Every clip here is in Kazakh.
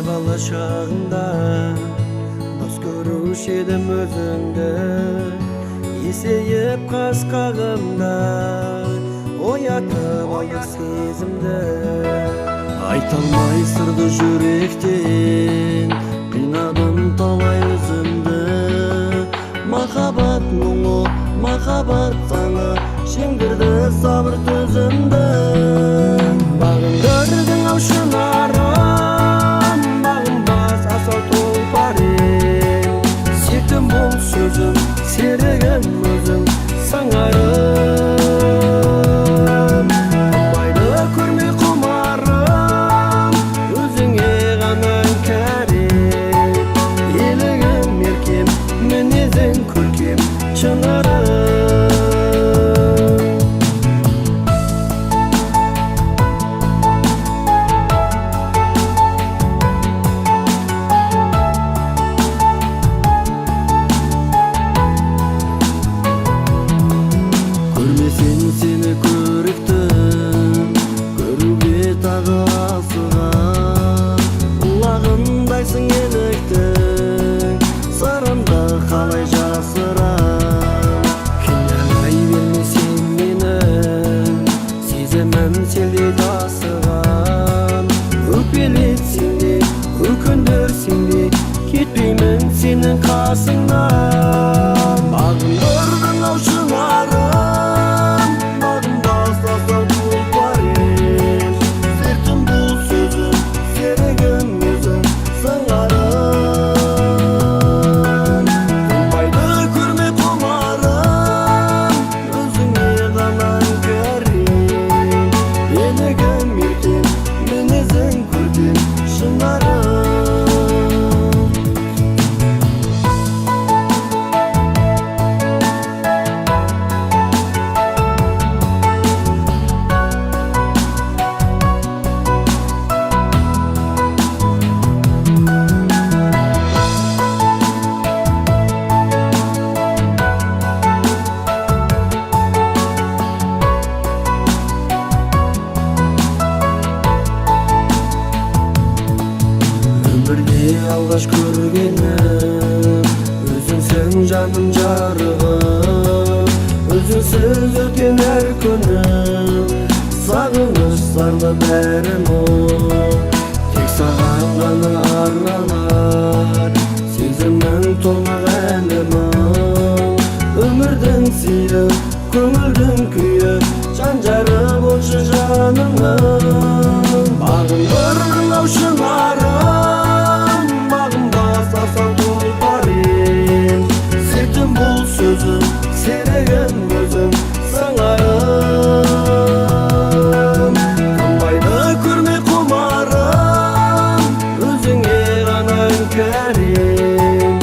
Bala çağında dost görüş edim özüngde, eseyip kaskağımda oyatıp alır sezimde. Aytalmay sırdı yürekten kıynadım talay özümde. Makabat muңu, makabat sana şingirdi sabır tözümde. Bağındırdın av şınarım, sözüm, seregen özüm, sanarım. Baydı көрмей құмарым, өзіңе ғана кәрем. Елігім еркем, мінезің көркем, шынарым. Seni көріктім, көруге тағы асыған. Құлағындайсың еліктің, сырымды қалай жасырам. Кінәлай берме сен мені, сезімім селдей тасыған. Өкпелетсең де, өкіндірсең де, кетпеймін сенің қасыңнан. Бағындырдың ау шынарым, алғаш көргенім, өзіңсің жаным жарығым. Өзіңсіз өткен әр күнім, сағыныш зарлы бәрім мұң. Тек саған ғана арналар, сезімнің толмақ әлемім. Өмірдің сыйы, көңілдің күйі, жан жары болшы жанымның. Бағындырдың ау шынарым, sözüm, seregen gözüm, sanarım. Kanbaydı көрмей құмарым, өзіңе ғана кәрем.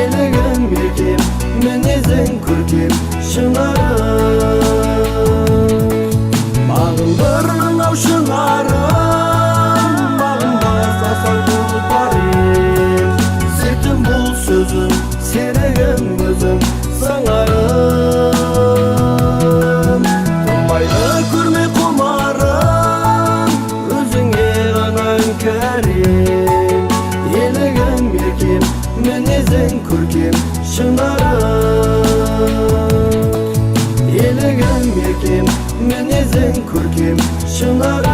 Елігім еркем, мінезің көркем, шынарым. Бағындырдың ау шынарым, бағынбасасаң тұлпар ем. Сертім бұл сөзім, сереген gözüm, sanarım. Tunbaydı көрмей құмарым, өзіңе ғана кәрем. Елігім еркем, мінезің көркем, шынарым. Елігім еркем, мінезің көркем, шынарым.